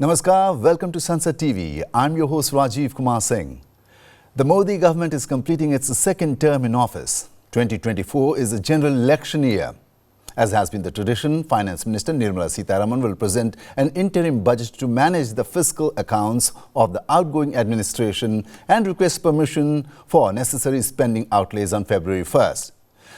Namaskar, welcome to Sansad TV. I'm your host Rajiv Kumar Singh. The Modi government is completing its second term in office. 2024 is a general election year. As has been the tradition, Finance Minister Nirmala Sitharaman will present an interim budget to manage the fiscal accounts of the outgoing administration and request permission for necessary spending outlays on February 1st.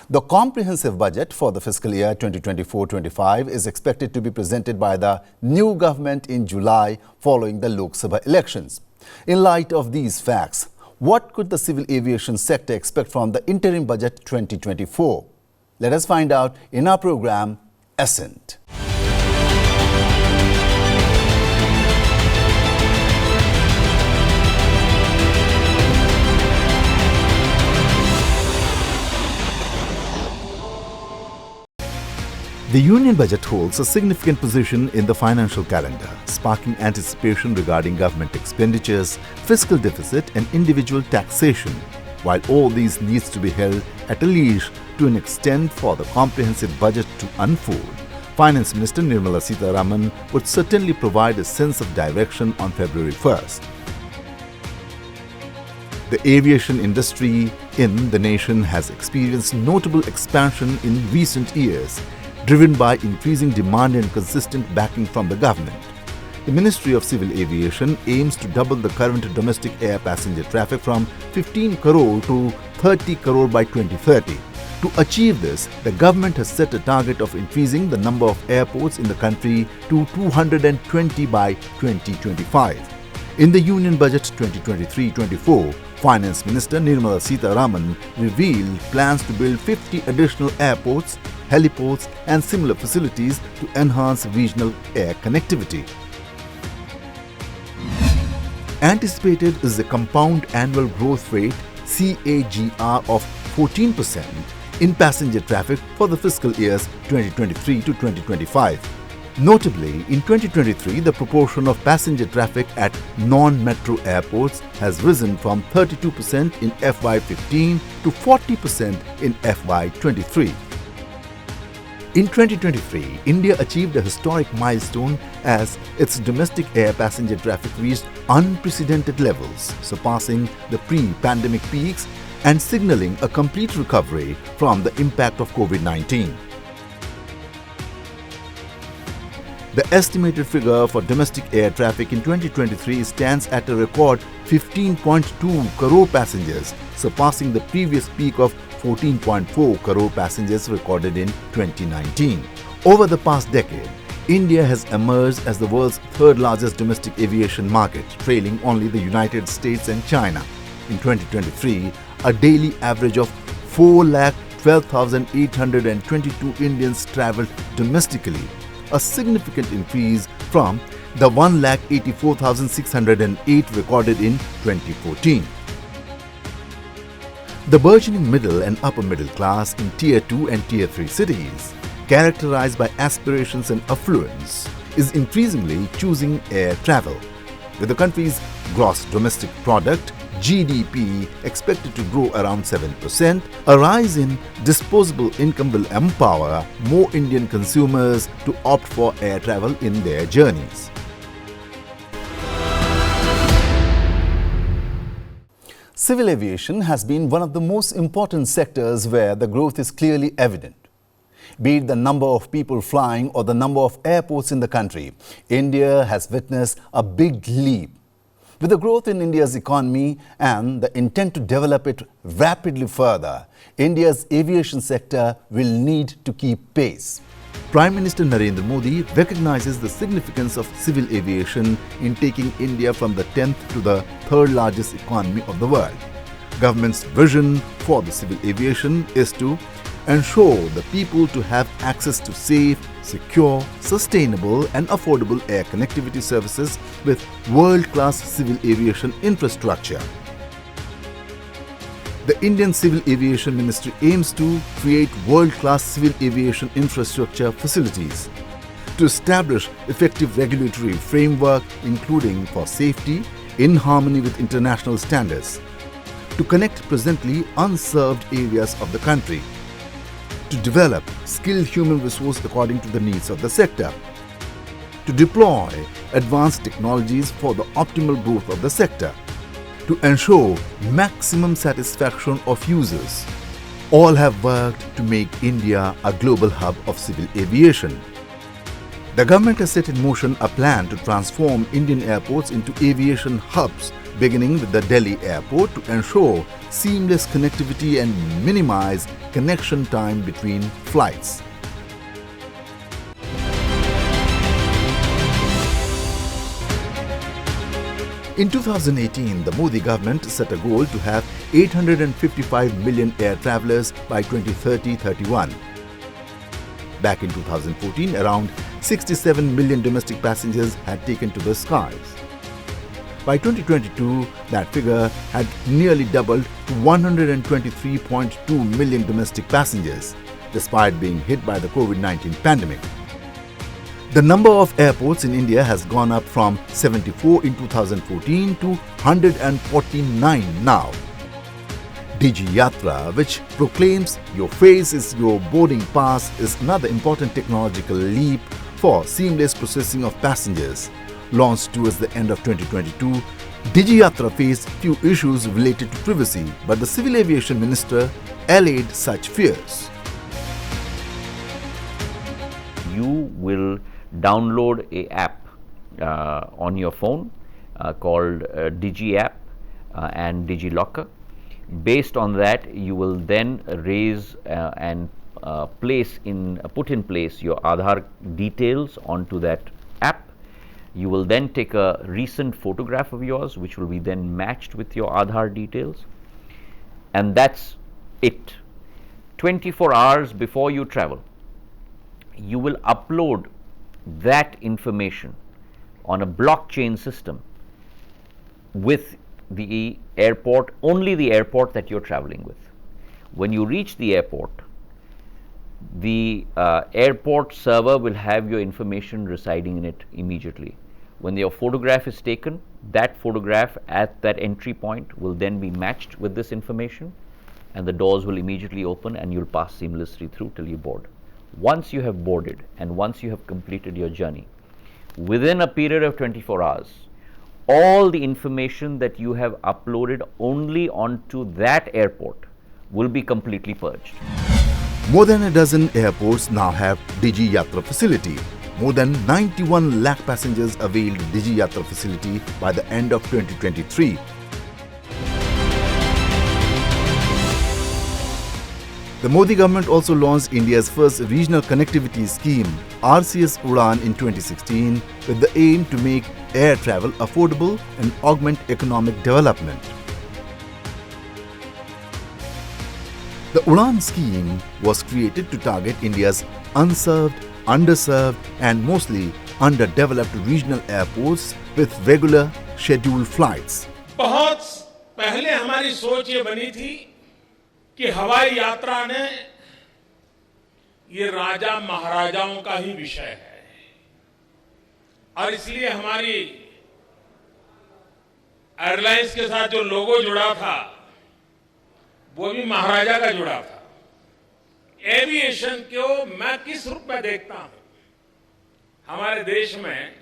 The comprehensive budget for the fiscal year 2024-25 is expected to be presented by the new government in July following the Lok Sabha elections. In light of these facts, what could the civil aviation sector expect from the interim budget 2024? Let us find out in our program, Ascent. The Union Budget holds a significant position in the financial calendar, sparking anticipation regarding government expenditures, fiscal deficit and individual taxation. While all these needs to be held at a leash to an extent for the comprehensive budget to unfold, Finance Minister Nirmala Sitharaman would certainly provide a sense of direction on February 1st. The aviation industry in the nation has experienced notable expansion in recent years, driven by increasing demand and consistent backing from the government. The Ministry of Civil Aviation aims to double the current domestic air passenger traffic from 15 crore to 30 crore by 2030. To achieve this, the government has set a target of increasing the number of airports in the country to 220 by 2025. In the Union Budget 2023-24, Finance Minister Nirmala Sitharaman revealed plans to build 50 additional airports, heliports and similar facilities to enhance regional air connectivity. Anticipated is a compound annual growth rate CAGR of 14% in passenger traffic for the fiscal years 2023 to 2025. Notably, in 2023, the proportion of passenger traffic at non-metro airports has risen from 32% in FY15 to 40% in FY23. In 2023, India achieved a historic milestone as its domestic air passenger traffic reached unprecedented levels, surpassing the pre-pandemic peaks and signaling a complete recovery from the impact of COVID-19. The estimated figure for domestic air traffic in 2023 stands at a record 15.2 crore passengers, surpassing the previous peak of 14.4 crore passengers recorded in 2019. Over the past decade, India has emerged as the world's third largest domestic aviation market, trailing only the United States and China. In 2023, a daily average of 4,12,822 Indians travelled domestically, a significant increase from the 1,84,608 recorded in 2014. The burgeoning middle and upper middle class in Tier 2 and Tier 3 cities, characterized by aspirations and affluence, is increasingly choosing air travel. With the country's gross domestic product GDP expected to grow around 7%, a rise in disposable income will empower more Indian consumers to opt for air travel in their journeys. Civil aviation has been one of the most important sectors where the growth is clearly evident. Be it the number of people flying or the number of airports in the country, India has witnessed a big leap. With the growth in India's economy and the intent to develop it rapidly further, India's aviation sector will need to keep pace. Prime Minister Narendra Modi recognizes the significance of civil aviation in taking India from the 10th to the third largest economy of the world. Government's vision for the civil aviation is to ensure the people to have access to safe, secure, sustainable and affordable air connectivity services with world-class civil aviation infrastructure. The Indian Civil Aviation Ministry aims to create world-class civil aviation infrastructure facilities, to establish effective regulatory framework including for safety in harmony with international standards, to connect presently unserved areas of the country, to develop skilled human resource according to the needs of the sector, to deploy advanced technologies for the optimal growth of the sector, to ensure maximum satisfaction of users. All have worked to make India a global hub of civil aviation. The government has set in motion a plan to transform Indian airports into aviation hubs, beginning with the Delhi airport to ensure seamless connectivity and minimize connection time between flights. In 2018, the Modi government set a goal to have 855 million air travellers by 2030-31. Back in 2014, around 67 million domestic passengers had taken to the skies. By 2022, that figure had nearly doubled to 123.2 million domestic passengers, despite being hit by the COVID-19 pandemic. The number of airports in India has gone up from 74 in 2014 to 149 now. Digi Yatra, which proclaims your face is your boarding pass, is another important technological leap for seamless processing of passengers. Launched towards the end of 2022, Digi Yatra faced few issues related to privacy, but the Civil Aviation Minister allayed such fears. You will download a app on your phone called Digi app and Digi Locker. Based on that, you will then raise and put in place your Aadhaar details onto that app. You will then take a recent photograph of yours, which will be then matched with your Aadhaar details, and that's it. 24 hours before you travel, you will upload that information on a blockchain system with the airport, only the airport that you're traveling with. When you reach the airport server will have your information residing in it immediately. When your photograph is taken, that photograph at that entry point will then be matched with this information, and the doors will immediately open and you'll pass seamlessly through till you board. Once you have boarded and once you have completed your journey, within a period of 24 hours, all the information that you have uploaded only onto that airport will be completely purged. More than a dozen airports now have Digi Yatra facility. More than 91 lakh passengers availed Digi Yatra facility by the end of 2023. The Modi government also launched India's first regional connectivity scheme, RCS Udan, in 2016 with the aim to make air travel affordable and augment economic development. The Udan scheme was created to target India's unserved, underserved and mostly underdeveloped regional airports with regular scheduled flights. बहुत पहले हमारी सोच ये बनी थी कि हवाई यात्रा ने ये राजा महाराजाओं का ही विषय है और इसलिए हमारी एयरलाइंस के साथ जो लोगो जुड़ा था वो भी महाराजा का जुड़ा था। एविएशन को मैं किस रूप में देखता हूं, हमारे देश में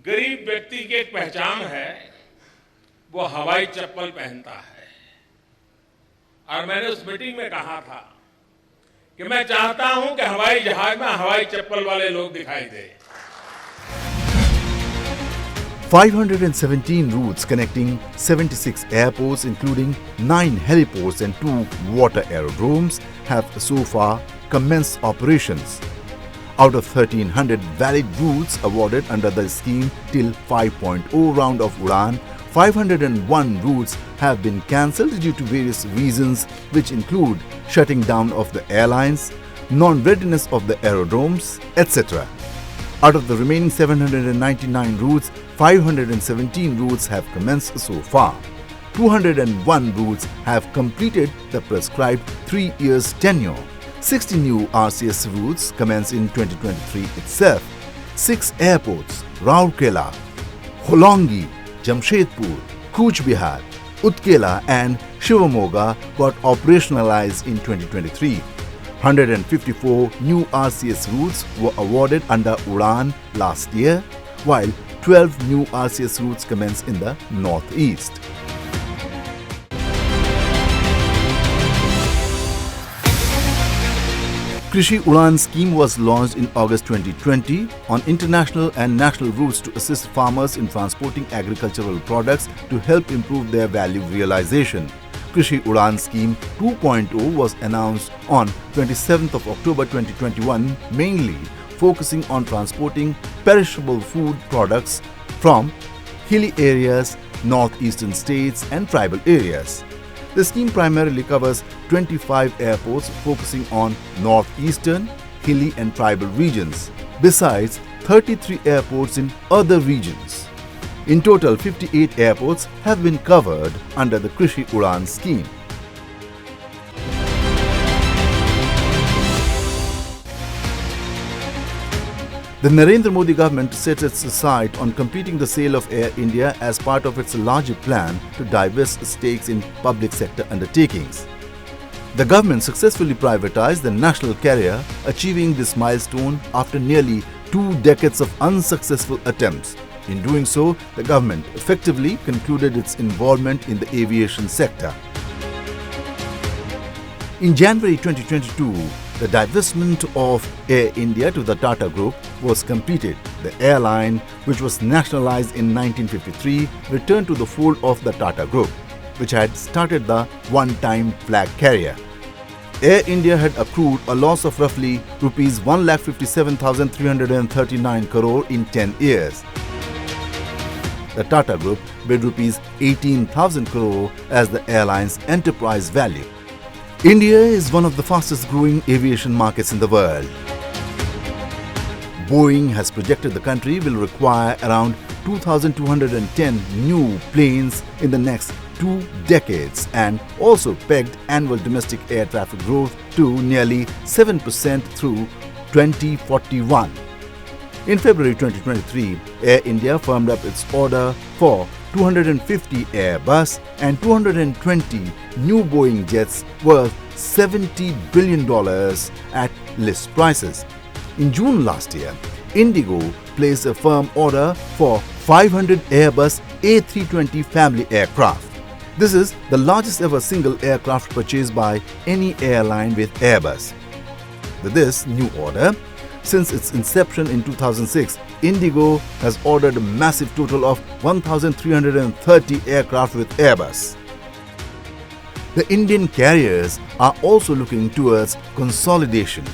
गरीब व्यक्ति की एक पहचान है, वो हवाई चप्पल पहनता है। और मैंने उस मीटिंग में कहा था कि मैं चाहता हूं कि हवाई जहाज में हवाई चप्पल वाले लोग दिखाई दे। 517 routes connecting 76 airports, including 9 heliports and 2 water aerodromes, have so far commenced operations. Out of 1,300 valid routes awarded under the scheme till 5.0 round of Udan, 501 routes have been cancelled due to various reasons, which include shutting down of the airlines, non-readiness of the aerodromes, etc. Out of the remaining 799 routes, 517 routes have commenced so far. 201 routes have completed the prescribed 3 years tenure. 60 new RCS routes commence in 2023 itself. 6 airports, Rourkela, Holongi, Jamshedpur, Cooch Behar, Utkela and Shivamogga got operationalized in 2023. 154 new RCS routes were awarded under Udan last year, while 12 new RCS routes commenced in the northeast. Krishi Udan scheme was launched in August 2020 on international and national routes to assist farmers in transporting agricultural products to help improve their value realization. Krishi Udan Scheme 2.0 was announced on 27th of October 2021, mainly focusing on transporting perishable food products from hilly areas, northeastern states and tribal areas. The scheme primarily covers 25 airports focusing on northeastern, hilly and tribal regions, besides 33 airports in other regions. In total, 58 airports have been covered under the Krishi Udan scheme. The Narendra Modi government set its sight on completing the sale of Air India as part of its larger plan to divest stakes in public sector undertakings. The government successfully privatized the national carrier, achieving this milestone after nearly 2 decades of unsuccessful attempts. In doing so, the government effectively concluded its involvement in the aviation sector. In January 2022, the divestment of Air India to the Tata Group was completed. The airline, which was nationalized in 1953, returned to the fold of the Tata Group, which had started the one-time flag carrier. Air India had accrued a loss of roughly rupees 1,57,339 crore in 10 years. The Tata Group bid rupees 18,000 crore as the airline's enterprise value. India is one of the fastest growing aviation markets in the world. Boeing has projected the country will require around 2,210 new planes in the next 2 decades and also pegged annual domestic air traffic growth to nearly 7% through 2041. In February 2023, Air India firmed up its order for 250 Airbus and 220 new Boeing jets worth $70 billion at list prices. In June last year, Indigo placed a firm order for 500 Airbus A320 family aircraft. This is the largest ever single aircraft purchased by any airline with Airbus. With this new order, since its inception in 2006, Indigo has ordered a massive total of 1,330 aircraft with Airbus. The Indian carriers are also looking towards consolidation.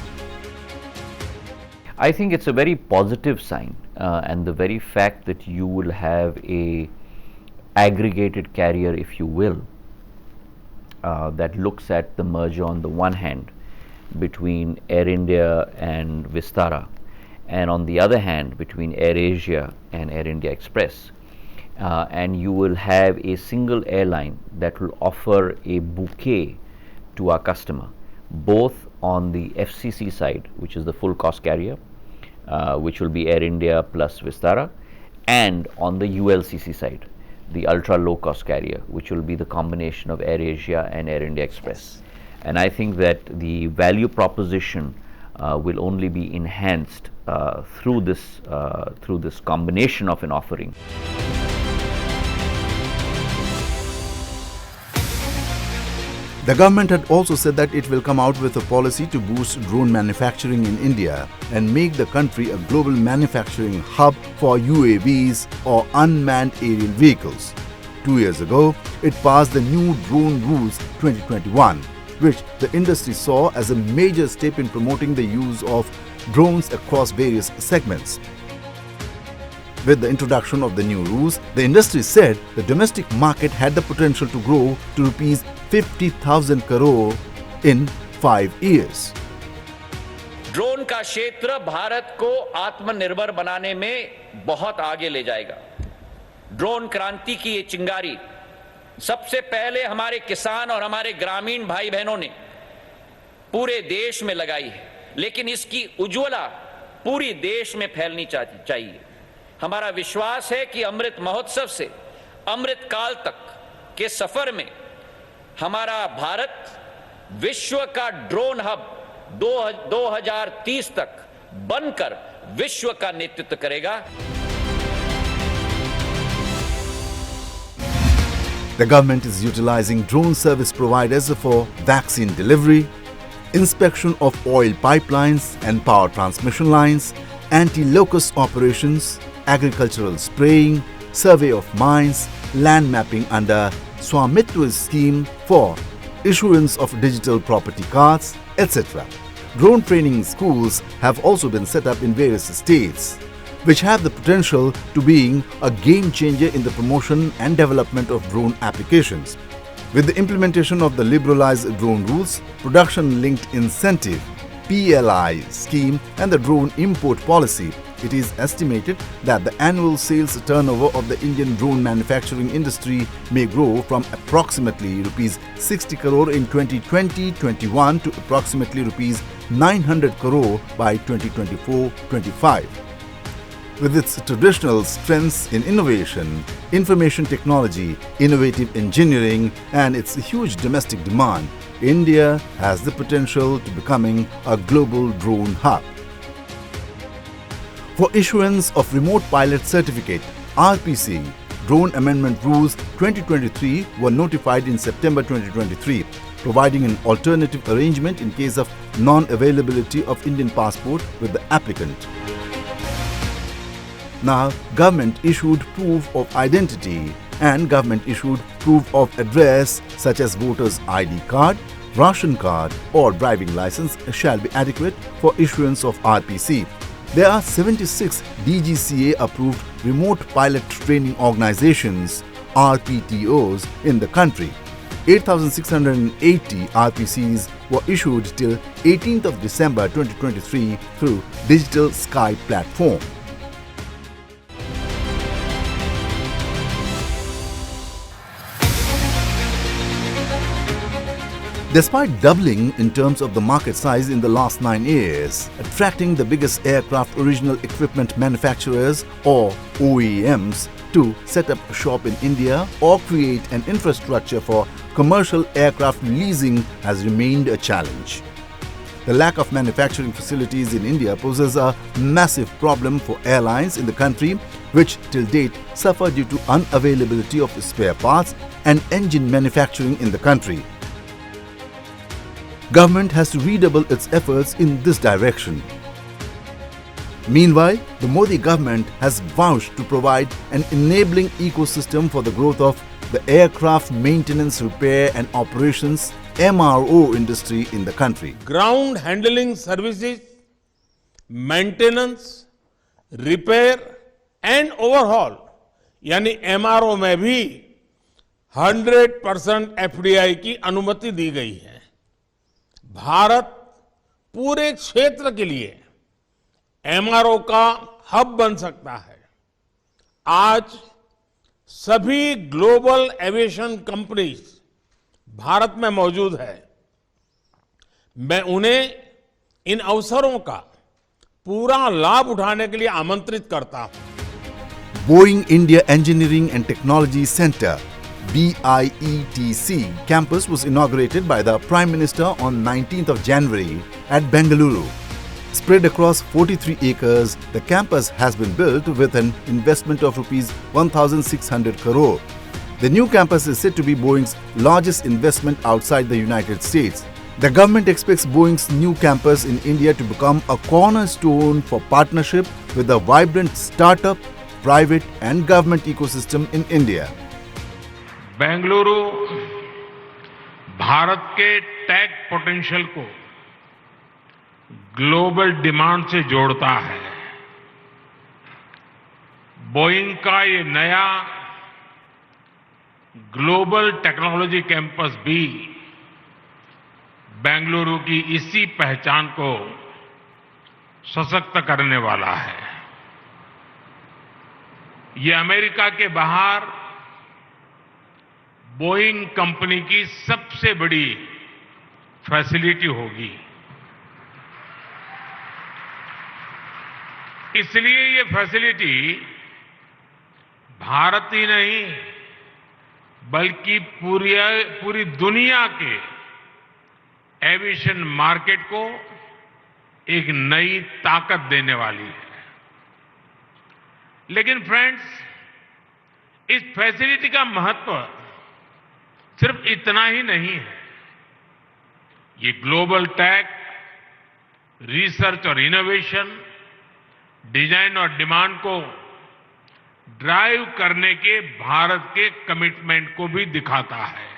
I think it's a very positive sign, and the very fact that you will have a aggregated carrier, if you will, that looks at the merger on the one hand between Air India and Vistara, and on the other hand between Air Asia and Air India Express, and you will have a single airline that will offer a bouquet to our customer, both on the FCC side, which is the full cost carrier, which will be Air India plus Vistara, and on the ULCC side, the ultra low cost carrier, which will be the combination of Air Asia and Air India Express. And I think that the value proposition will only be enhanced through this combination of an offering. The government had also said that it will come out with a policy to boost drone manufacturing in India and make the country a global manufacturing hub for UAVs or unmanned aerial vehicles. 2 years ago, it passed the new Drone Rules 2021, which the industry saw as a major step in promoting the use of drones across various segments. With the introduction of the new rules, the industry said the domestic market had the potential to grow to rupees 50,000 crore in 5 years. Drone का क्षेत्र भारत को आत्मनिर्भर बनाने में बहुत आगे ले जाएगा। ड्रोन क्रांति की ये चिंगारी सबसे पहले हमारे किसान और हमारे ग्रामीण भाई बहनों ने पूरे देश में लगाई है, लेकिन इसकी उज्ज्वला पूरी देश में फैलनी चाहिए। हमारा विश्वास है कि अमृत महोत्सव से अमृत काल तक के सफर में हमारा भारत विश्व का ड्रोन हब 2030 तक बनकर विश्व का नेतृत्व करेगा। The government is utilizing drone service providers for vaccine delivery, inspection of oil pipelines and power transmission lines, anti-locust operations, agricultural spraying, survey of mines, land mapping under Swamitwa scheme for issuance of digital property cards, etc. Drone training schools have also been set up in various states, which have the potential to being a game changer in the promotion and development of drone applications. With the implementation of the liberalized drone rules, production-linked incentive (PLI) scheme and the drone import policy, it is estimated that the annual sales turnover of the Indian drone manufacturing industry may grow from approximately rupees 60 crore in 2020-21 to approximately rupees 900 crore by 2024-25. With its traditional strengths in innovation, information technology, innovative engineering and its huge domestic demand, India has the potential to becoming a global drone hub. For issuance of Remote Pilot Certificate (RPC), Drone Amendment Rules 2023 were notified in September 2023, providing an alternative arrangement in case of non-availability of Indian passport with the applicant. Now, government issued proof of identity and government issued proof of address such as voter's ID card, ration card or driving license shall be adequate for issuance of RPC. There are 76 DGCA approved remote pilot training organizations (RPTOs) in the country. 8,680 RPCs were issued till 18th of December 2023 through Digital Sky platform. Despite doubling in terms of the market size in the last 9 years, attracting the biggest aircraft original equipment manufacturers or OEMs to set up shop in India or create an infrastructure for commercial aircraft leasing has remained a challenge. The lack of manufacturing facilities in India poses a massive problem for airlines in the country, which till date suffer due to unavailability of spare parts and engine manufacturing in the country. Government has to redouble its efforts in this direction. Meanwhile, the Modi government has vowed to provide an enabling ecosystem for the growth of the aircraft maintenance, repair and operations (MRO) industry in the country. Ground handling services, maintenance, repair and overhaul यानी MRO में भी 100% FDI की अनुमति दी गई है। भारत पूरे क्षेत्र के लिए एमआरओ का हब बन सकता है। आज सभी ग्लोबल एविएशन कंपनीज भारत में मौजूद है। मैं उन्हें इन अवसरों का पूरा लाभ उठाने के लिए आमंत्रित करता हूं। Boeing India Engineering and Technology Center BIETC campus was inaugurated by the Prime Minister on 19th of January at Bengaluru. Spread across 43 acres, the campus has been built with an investment of rupees 1,600 crore. The new campus is said to be Boeing's largest investment outside the United States. The government expects Boeing's new campus in India to become a cornerstone for partnership with the vibrant startup, private and government ecosystem in India. Bengaluru Bharat के take potential को global demand से जोड़ता है। Boeing का ये नया global technology campus भी बेंगलुरु की इसी पहचान को सशक्त करने वाला है। ये अमेरिका के बाहर बोइंग कंपनी की सबसे बड़ी फैसिलिटी होगी। इसलिए ये फैसिलिटी भारत ही नहीं बल्कि पूरी दुनिया के एविएशन मार्केट को एक नई ताकत देने वाली है। लेकिन फ्रेंड्स, इस फैसिलिटी का महत्व सिर्फ इतना ही नहीं है। ये ग्लोबल टेक, रिसर्च और इनोवेशन, डिजाइन और डिमांड को ड्राइव करने के भारत के कमिटमेंट को भी दिखाता है।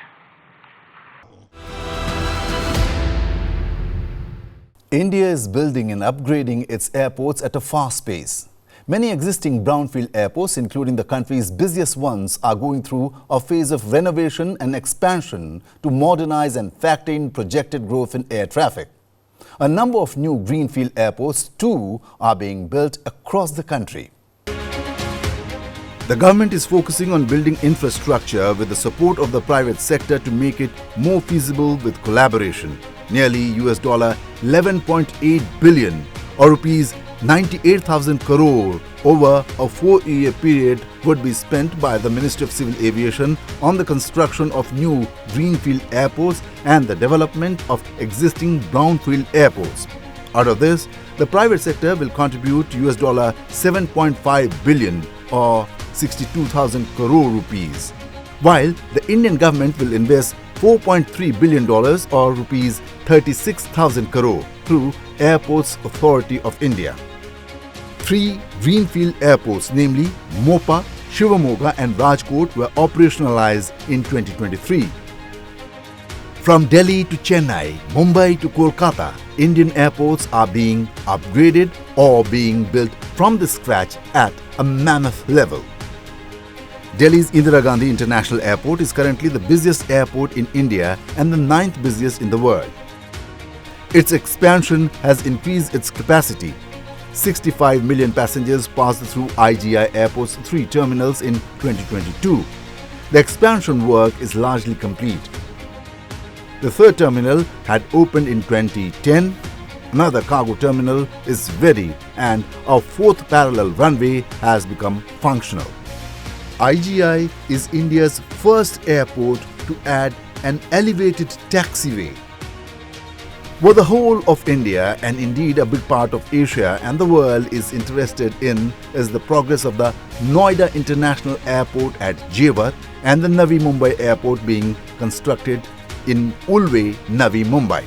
India is building and upgrading its airports at a fast pace. Many existing brownfield airports, including the country's busiest ones, are going through a phase of renovation and expansion to modernize and factor in projected growth in air traffic. A number of new greenfield airports too are being built across the country. The government is focusing on building infrastructure with the support of the private sector to make it more feasible with collaboration. Nearly $11.8 billion or rupees 98,000 crore over a 4-year period would be spent by the Ministry of Civil Aviation on the construction of new greenfield airports and the development of existing brownfield airports. Out of this, the private sector will contribute $7.5 billion or 62,000 crore rupees, while the Indian government will invest $4.3 billion or rupees 36,000 crore through Airports Authority of India. 3 greenfield airports, namely Mopa, Shivamogga and Rajkot, were operationalized in 2023. From Delhi to Chennai, Mumbai to Kolkata, Indian airports are being upgraded or being built from the scratch at a mammoth level. Delhi's Indira Gandhi International Airport is currently the busiest airport in India and the 9th busiest in the world. Its expansion has increased its capacity. 65 million passengers passed through IGI Airport's 3 terminals in 2022. The expansion work is largely complete. The 3rd terminal had opened in 2010. Another cargo terminal is ready and a 4th parallel runway has become functional. IGI is India's first airport to add an elevated taxiway. What the whole of India and indeed a big part of Asia and the world is interested in is the progress of the Noida International Airport at Jewar and the Navi Mumbai Airport being constructed in Ulve, Navi Mumbai.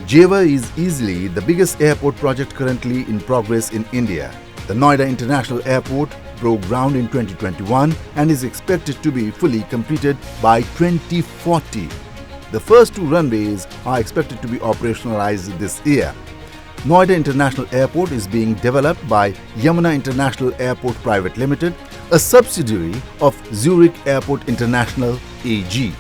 Jewar is easily the biggest airport project currently in progress in India. The Noida International Airport broke ground in 2021 and is expected to be fully completed by 2040. The first 2 runways are expected to be operationalized this year. Noida International Airport is being developed by Yamuna International Airport Private Limited, a subsidiary of Zurich Airport International AG.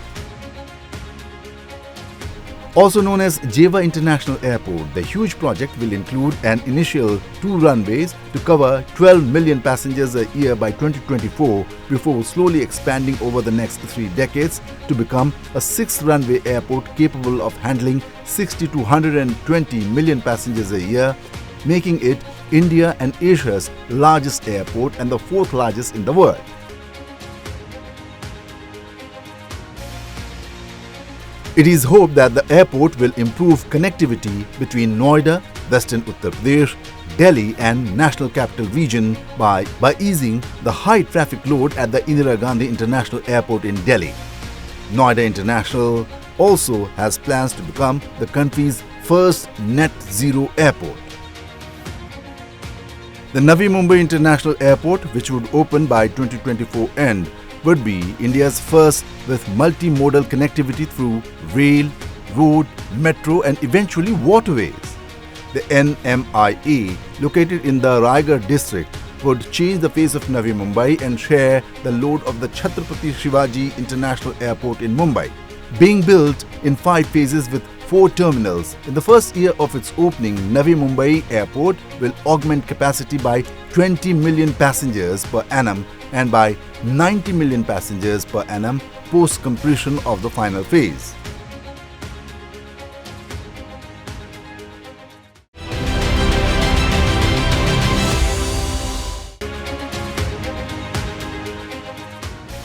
Also known as Jewar International Airport, the huge project will include an initial 2 runways to cover 12 million passengers a year by 2024 before slowly expanding over the next 3 decades to become a 6th runway airport capable of handling 60 to 120 million passengers a year, making it India and Asia's largest airport and the 4th largest in the world. It is hoped that the airport will improve connectivity between Noida, Western Uttar Pradesh, Delhi and National Capital Region by easing the high traffic load at the Indira Gandhi International Airport in Delhi. Noida International also has plans to become the country's first net zero airport. The Navi Mumbai International Airport, which would open by 2024 end, would be India's first with multimodal connectivity through rail, road, metro and eventually waterways. The NMIA, located in the Raigad district, would change the face of Navi Mumbai and share the load of the Chhatrapati Shivaji International Airport in Mumbai. Being built in 5 phases with 4 terminals, in the first year of its opening, Navi Mumbai Airport will augment capacity by 20 million passengers per annum and by 90 million passengers per annum post completion of the final phase.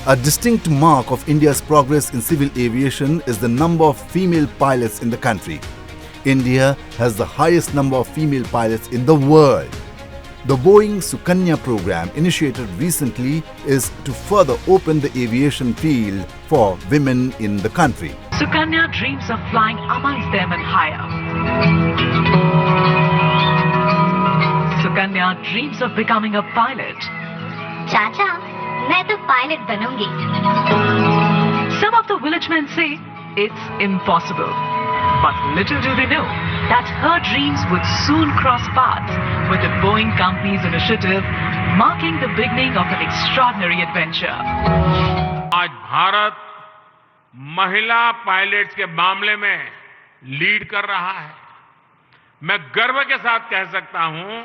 A distinct mark of India's progress in civil aviation is the number of female pilots in the country. India has the highest number of female pilots in the world. The Boeing Sukanya program initiated recently is to further open the aviation field for women in the country. Sukanya dreams of flying amongst them and higher. Sukanya dreams of becoming a pilot. चाचा, मैं तो pilot बनूंगी। Some of the village men say it's impossible. But little do they know that her dreams would soon cross paths with the Boeing company's initiative, marking the beginning of an extraordinary adventure. आज भारत महिला pilots के मामले में lead कर रहा है। मैं गर्व के साथ कह सकता हूं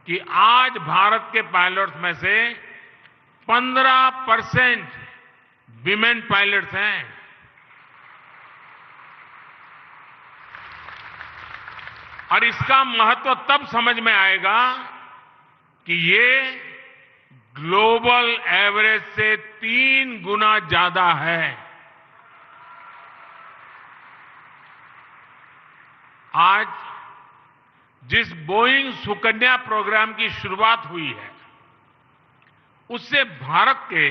कि आज भारत के पायलट्स में से 15% विमेन पायलट्स हैं। और इसका महत्व तब समझ में आएगा कि ये ग्लोबल एवरेज से 3 गुना ज्यादा है। आज जिस बोइंग सुकन्या प्रोग्राम की शुरुआत हुई है, उससे भारत के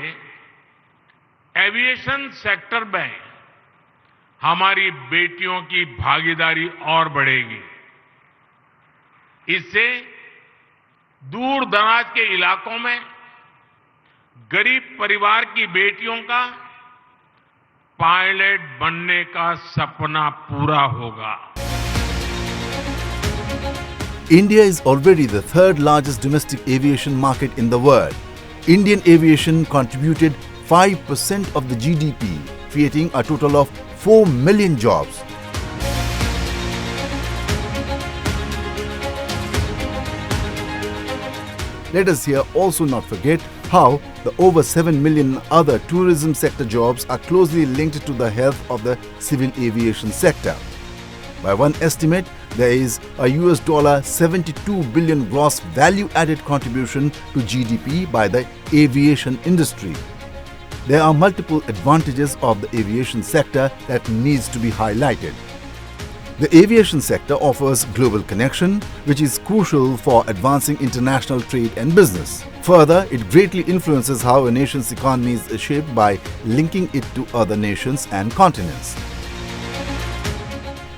एविएशन सेक्टर में हमारी बेटियों की भागीदारी और बढ़ेगी। इससे दूर दराज के इलाकों में गरीब परिवार की बेटियों का पायलट बनने का सपना पूरा होगा। India is already the third largest domestic aviation market in the world. Indian aviation contributed 5% of the GDP, creating a total of 4 million jobs. Let us here also not forget how the over 7 million other tourism sector jobs are closely linked to the health of the civil aviation sector. By one estimate, there is a $72 billion gross value-added contribution to GDP by the aviation industry. There are multiple advantages of the aviation sector that needs to be highlighted. The aviation sector offers global connection, which is crucial for advancing international trade and business. Further, it greatly influences how a nation's economy is shaped by linking it to other nations and continents.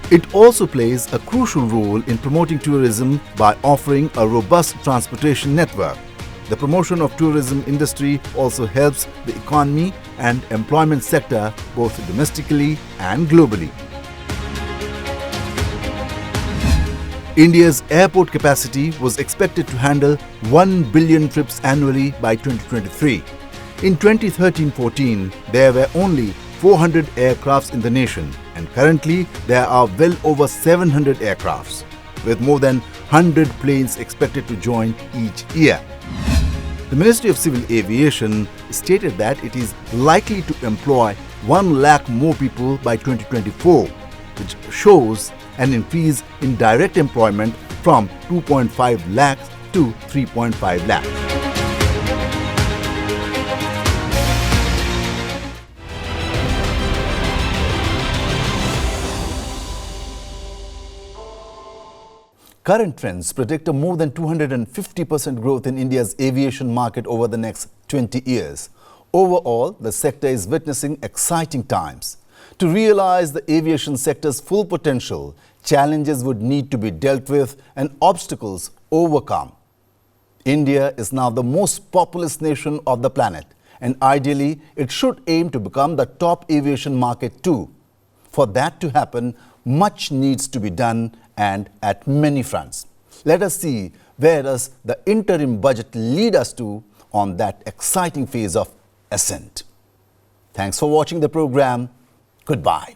It also plays a crucial role in promoting tourism by offering a robust transportation network. The promotion of tourism industry also helps the economy and employment sector both domestically and globally. India's airport capacity was expected to handle 1 billion trips annually by 2023. In 2013-14, there were only 400 aircrafts in the nation, and currently there are well over 700 aircrafts, with more than 100 planes expected to join each year. The Ministry of Civil Aviation stated that it is likely to employ 1 lakh more people by 2024, which shows an increase in direct employment from 2.5 lakhs to 3.5 lakhs. Current trends predict a more than 250% growth in India's aviation market over the next 20 years. Overall, the sector is witnessing exciting times. To realize the aviation sector's full potential, challenges would need to be dealt with and obstacles overcome. India is now the most populous nation of the planet, and ideally, it should aim to become the top aviation market too. For that to happen, much needs to be done, and at many fronts. Let us see where does the interim budget lead us to on that exciting phase of Ascent. Thanks for watching the program. Goodbye.